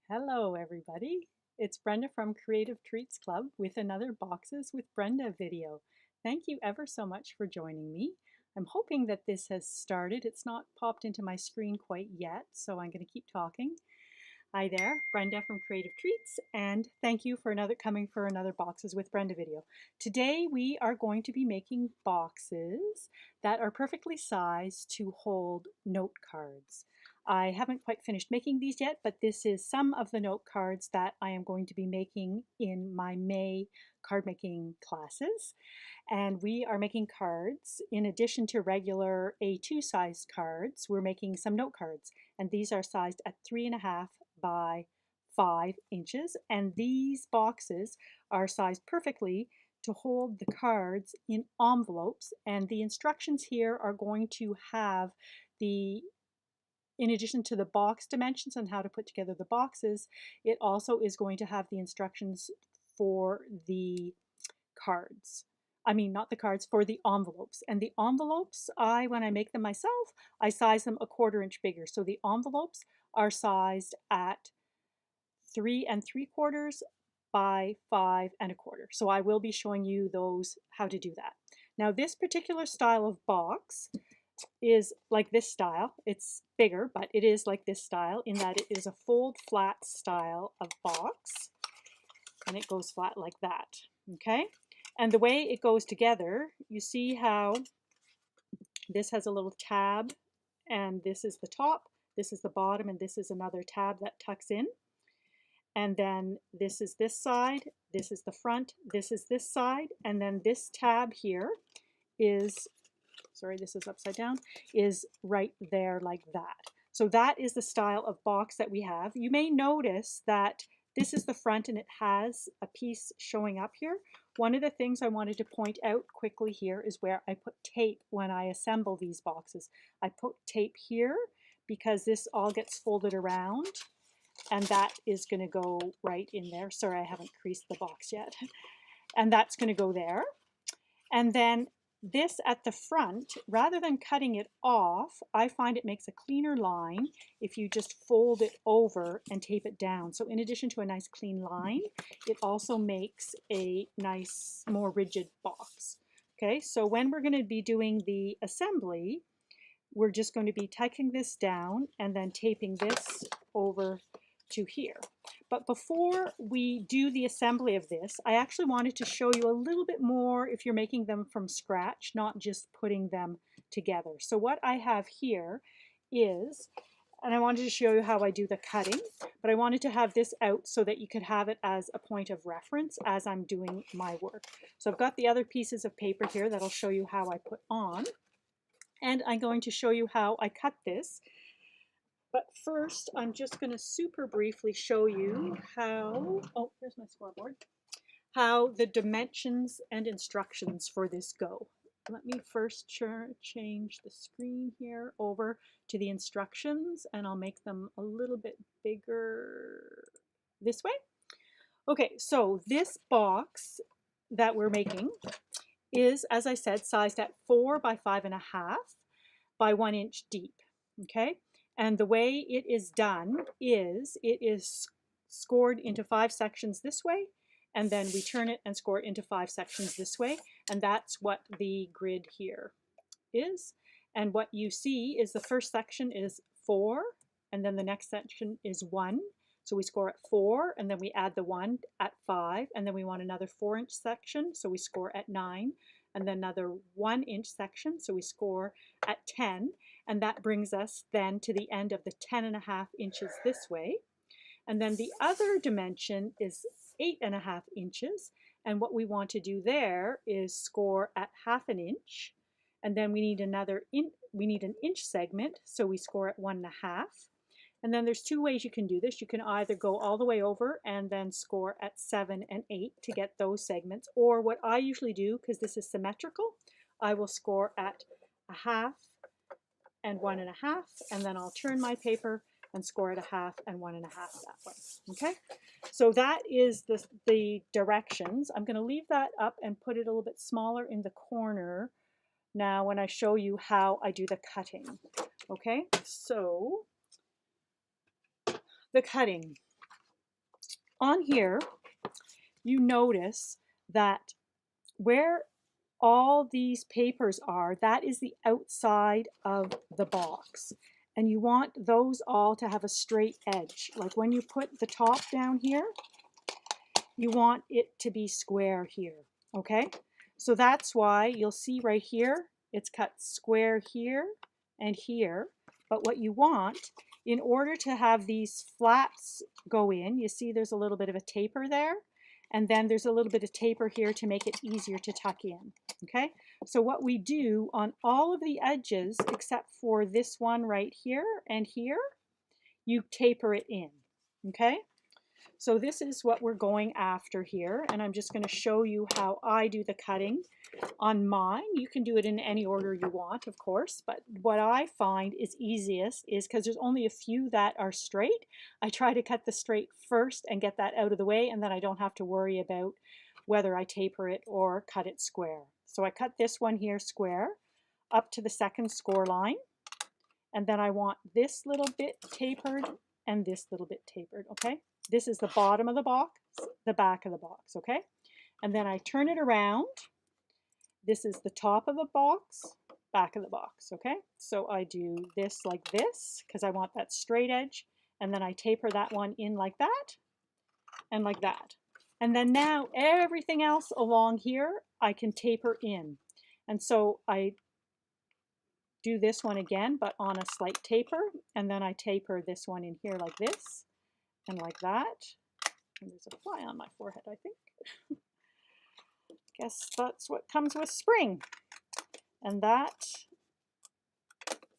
Hello, everybody. It's Brenda from Creative Treats Club with another Boxes with Brenda video. Thank you ever so much for joining me. I'm hoping that this has started. It's not popped into my screen quite yet, so I'm going to keep talking. Hi there, Brenda from Creative Treats, and thank you for coming for another Boxes with Brenda video. Today we are going to be making boxes that are perfectly sized to hold note cards. I haven't quite finished making these yet, but this is some of the note cards that I am going to be making in my May card making classes. And we are making cards in addition to regular A2 sized cards. We're making some note cards, and these are sized at 3.5 by 5 inches, and these boxes are sized perfectly to hold the cards in envelopes. And the instructions here are going to have in addition to the box dimensions and how to put together the boxes, it also is going to have the instructions for the cards. I mean, not the cards, for the envelopes. And the envelopes, when I make them myself, I size them 1/4 inch bigger. So the envelopes are sized at 3 3/4 by 5 1/4. So I will be showing you how to do that. Now, this particular style of box is like this style. It's bigger, but it is like this style in that it is a fold flat style of box, and it goes flat like that. Okay, and the way it goes together, you see how this has a little tab, and this is the top, this is the bottom, and this is another tab that tucks in. And then this is this side, this is the front, this is this side, and then this tab here is, sorry, this is upside down, is right there like that. So that is the style of box that we have. You may notice that this is the front and it has a piece showing up here. One of the things I wanted to point out quickly here is where I put tape when I assemble these boxes. I put tape here because this all gets folded around, and that is going to go right in there. Sorry, I haven't creased the box yet. And that's going to go there. And then this at the front, rather than cutting it off, I find it makes a cleaner line if you just fold it over and tape it down. So in addition to a nice clean line, it also makes a nice, more rigid box. Okay, so when we're going to be doing the assembly, we're just going to be tacking this down and then taping this over to here. But before we do the assembly of this, I actually wanted to show you a little bit more if you're making them from scratch, not just putting them together. So what I have here is, and I wanted to show you how I do the cutting, but I wanted to have this out so that you could have it as a point of reference as I'm doing my work. So I've got the other pieces of paper here that'll show you how I put on, and I'm going to show you how I cut this. But first, I'm just going to super briefly show you how, oh, here's my scoreboard, how the dimensions and instructions for this go. Let me first change the screen here over to the instructions, and I'll make them a little bit bigger this way. Okay, so this box that we're making is, as I said, sized at 4 by 5.5 by 1 inch deep. Okay, and the way it is done is it is scored into 5 sections this way, and then we turn it and score it into 5 sections this way, and that's what the grid here is. And what you see is the first section is 4, and then the next section is 1. So we score at 4, and then we add the 1 at 5, and then we want another 4-inch section, so we score at 9, and then another 1-inch section, so we score at 10, and that brings us then to the end of the 10.5 inches this way. And then the other dimension is 8.5 inches, and what we want to do there is score at 1/2 inch, and then we need an inch segment, so we score at 1.5. And then there's 2 ways you can do this. You can either go all the way over and then score at 7 and 8 to get those segments, or what I usually do, because this is symmetrical, I will score at 1/2 and 1.5, and then I'll turn my paper and score at 1/2 and 1.5 that way. Okay, so that is the directions. I'm going to leave that up and put it a little bit smaller in the corner now when I show you how I do the cutting. Okay, so the cutting. on here, you notice that where all these papers are, that is the outside of the box. And you want those all to have a straight edge. Like when you put the top down here, you want it to be square here, okay? So that's why you'll see right here, it's cut square here and here. But what you want, in order to have these flaps go in, you see there's a little bit of a taper there, and then there's a little bit of taper here to make it easier to tuck in, okay? So what we do on all of the edges, except for this one right here and here, you taper it in, okay? So this is what we're going after here, and I'm just going to show you how I do the cutting on mine. You can do it in any order you want, of course, but what I find is easiest is because there's only a few that are straight. I try to cut the straight first and get that out of the way, and then I don't have to worry about whether I taper it or cut it square. So I cut this one here square up to the second score line, and then I want this little bit tapered and this little bit tapered, okay? This is the bottom of the box, the back of the box, okay? And then I turn it around. This is the top of the box, back of the box, okay? So I do this like this because I want that straight edge, and then I taper that one in like that and like that. And then now everything else along here I can taper in. And so I do this one again, but on a slight taper, and then I taper this one in here like this and like that. And there's a fly on my forehead, I think. Guess that's what comes with spring. And that,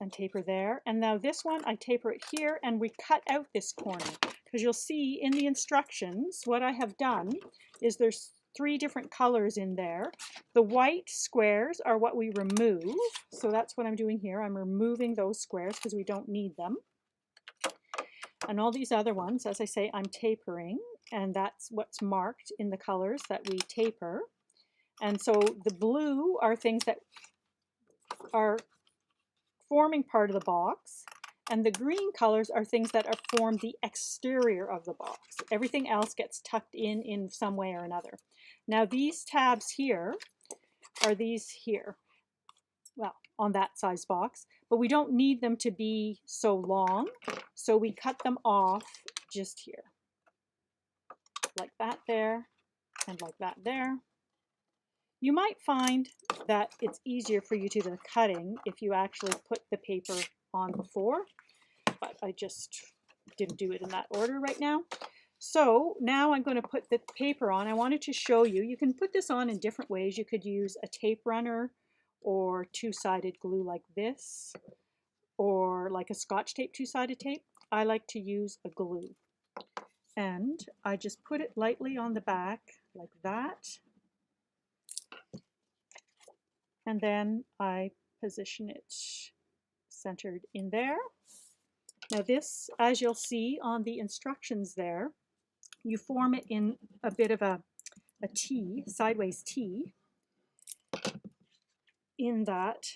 and taper there. And now this one, I taper it here, and we cut out this corner. Because you'll see in the instructions, what I have done is there's 3 different colors in there. The white squares are what we remove. So that's what I'm doing here. I'm removing those squares because we don't need them. And all these other ones, as I say, I'm tapering, and that's what's marked in the colors that we taper. And so the blue are things that are forming part of the box, and the green colors are things that are form the exterior of the box. Everything else gets tucked in some way or another. Now these tabs here are these here, well, on that size box, but we don't need them to be so long, so we cut them off just here, like that there, and like that there. You might find that it's easier for you to do the cutting if you actually put the paper on before, but I just didn't do it in that order right now. So now I'm going to put the paper on. I wanted to show you, you can put this on in different ways. You could use a tape runner or 2-sided glue like this, or like a Scotch tape 2-sided tape. I like to use a glue. And I just put it lightly on the back like that. And then I position it centered in there. Now this, as you'll see on the instructions there, you form it in a bit of a T, sideways T, in that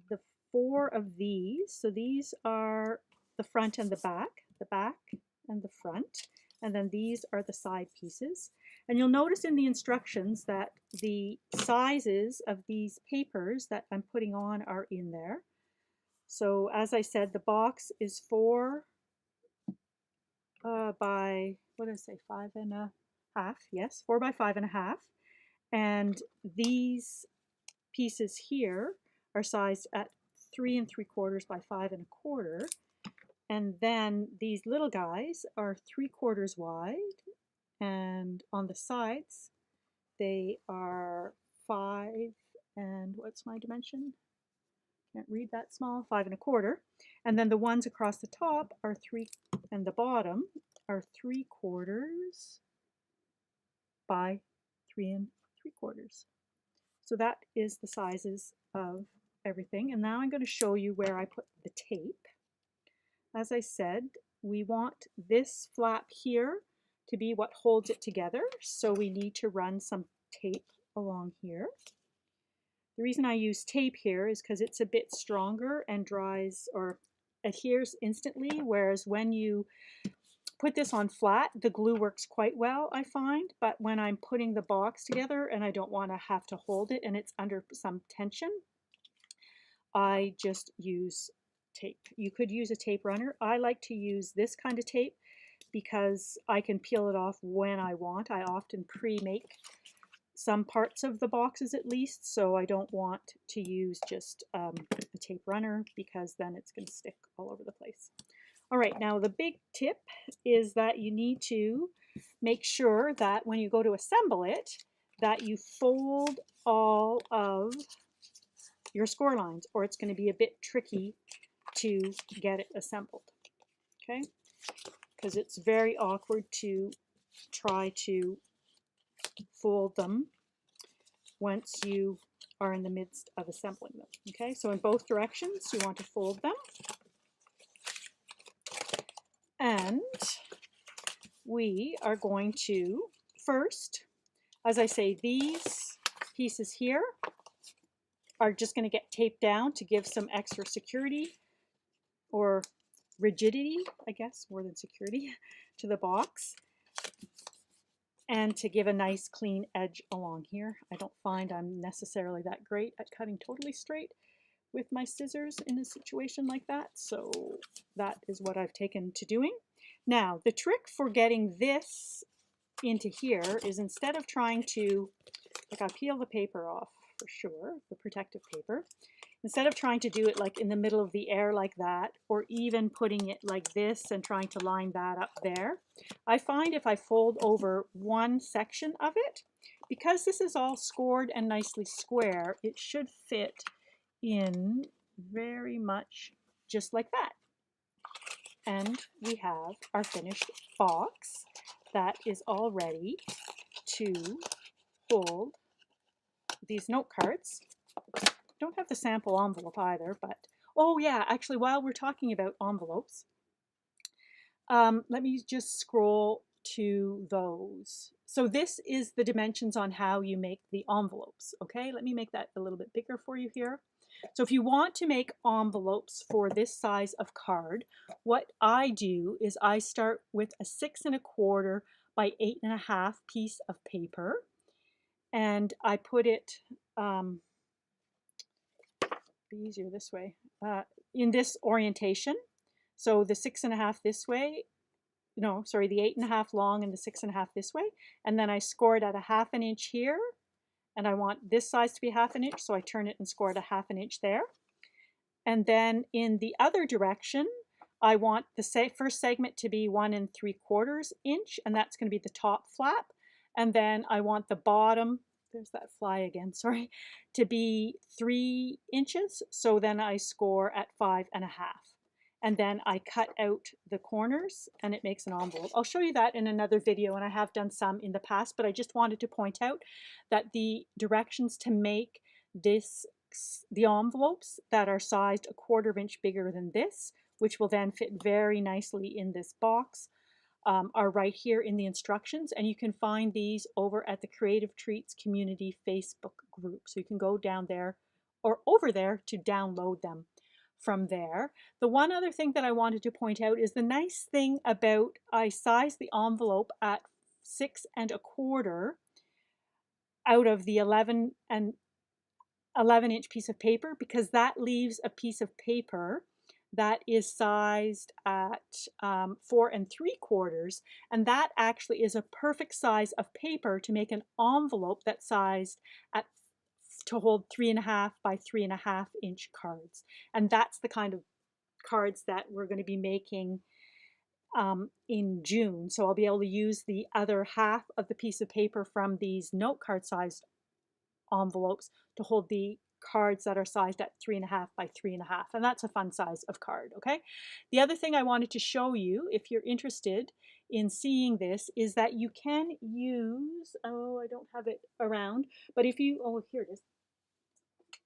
the 4 of these, so these are the front and the back and the front, and then these are the side pieces. And you'll notice in the instructions that the sizes of these papers that I'm putting on are in there. So as I said, the box is 4 by, what did I say, 5.5? Yes, 4 by 5.5. And these pieces here are sized at 3 3/4 by 5 1/4. And then these little guys are 3/4 wide, and on the sides they are 5 and what's my dimension? Can't read that small, 5 1/4. And then the ones across the top are 3, and the bottom are 3/4 by 3 3/4. So that is the sizes of everything. And now I'm going to show you where I put the tape. As I said, we want this flap here to be what holds it together. So we need to run some tape along here. The reason I use tape here is because it's a bit stronger and dries or adheres instantly, whereas when you put this on flat, the glue works quite well, I find, but when I'm putting the box together and I don't want to have to hold it and it's under some tension, I just use tape. You could use a tape runner. I like to use this kind of tape because I can peel it off when I want. I often pre-make some parts of the boxes at least, so I don't want to use just a tape runner because then it's going to stick all over the place. All right, now the big tip is that you need to make sure that when you go to assemble it, that you fold all of your score lines, or it's going to be a bit tricky to get it assembled, okay? Because it's very awkward to try to fold them once you are in the midst of assembling them, okay? So in both directions, you want to fold them. And we are going to first, as I say, these pieces here are just going to get taped down to give some extra security or rigidity, I guess, more than security, to the box, and to give a nice clean edge along here. I don't find I'm necessarily that great at cutting totally straight with my scissors in a situation like that, so that is what I've taken to doing. Now, the trick for getting this into here is instead of trying to, like, I peel the paper off for sure, the protective paper, instead of trying to do it like in the middle of the air like that, or even putting it like this and trying to line that up there, I find if I fold over one section of it, because this is all scored and nicely square, it should fit in very much just like that. And we have our finished box that is all ready to hold these note cards. Don't have the sample envelope either, but oh yeah, actually while we're talking about envelopes, let me just scroll to those. So this is the dimensions on how you make the envelopes, okay? Let me make that a little bit bigger for you here. So if you want to make envelopes for this size of card, what I do is I start with a 6 1/4 by 8 1/2 piece of paper, and I put it, be easier this way, in this orientation. So the 6 1/2 this way, no, sorry, the 8 1/2 long and the 6 1/2 this way, and then I score it at a 1/2 inch here, and I want this size to be 1/2 inch, so I turn it and score it a 1/2 inch there. And then in the other direction, I want the first segment to be 1 3/4 inch, and that's going to be the top flap. And then I want the bottom, there's that fly again, sorry, to be 3 inches. So then I score at 5 1/2. And then I cut out the corners and it makes an envelope. I'll show you that in another video, and I have done some in the past, but I just wanted to point out that the directions to make this, the envelopes that are sized a 1/4 inch bigger than this, which will then fit very nicely in this box, are right here in the instructions, and you can find these over at the Creative Treats Community Facebook group. So you can go down there or over there to download them from there. The one other thing that I wanted to point out is the nice thing about, I sized the envelope at 6 1/4 out of the 11 inch piece of paper, because that leaves a piece of paper that is sized at 4 3/4, and that actually is a perfect size of paper to make an envelope that's sized at to hold 3 1/2 by 3 1/2 inch cards. And that's the kind of cards that we're going to be making in June. So I'll be able to use the other half of the piece of paper from these note card sized envelopes to hold the cards that are sized at 3 1/2 by 3 1/2, and that's a fun size of card, okay? The other thing I wanted to show you, if you're interested in seeing this, is that you can use, oh, I don't have it around, but if you, oh, here it is.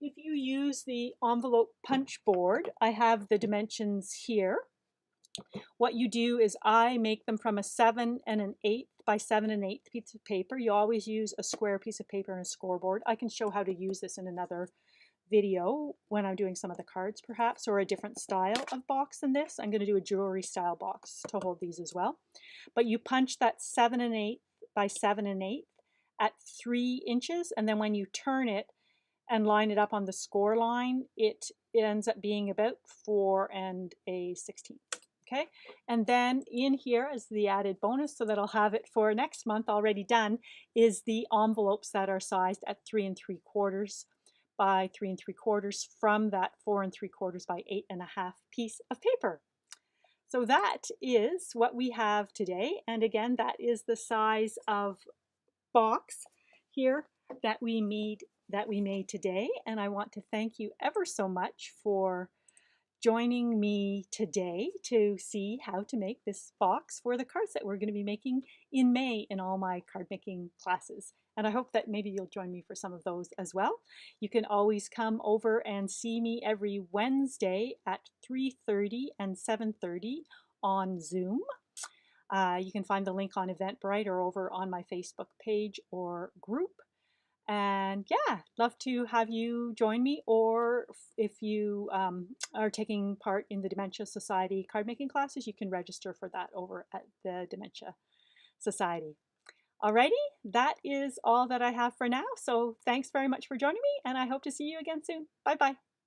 If you use the envelope punch board, I have the dimensions here. What you do is I make them from a 7 1/8 by 7 1/8 piece of paper. You always use a square piece of paper and a scoreboard. I can show how to use this in another video when I'm doing some of the cards perhaps, or a different style of box than this. I'm going to do a jewelry style box to hold these as well. But you punch that 7 1/8 by 7 1/8 at 3 inches, and then when you turn it and line it up on the score line, it ends up being about 4 1/16. Okay, and then in here as the added bonus, so that I'll have it for next month already done, is the envelopes that are sized at 3 3/4 by 3 3/4 from that 4 3/4 by 8.5 piece of paper. So that is what we have today. And again, that is the size of box here that we made today. And I want to thank you ever so much for joining me today to see how to make this box for the cards that we're going to be making in May in all my card making classes. And I hope that maybe you'll join me for some of those as well. You can always come over and see me every Wednesday at 3:30 and 7:30 on Zoom. You can find the link on Eventbrite or over on my Facebook page or group. And yeah, love to have you join me, or if you are taking part in the Dementia Society card making classes, you can register for that over at the Dementia Society. Alrighty, that is all that I have for now. So thanks very much for joining me, and I hope to see you again soon. Bye bye.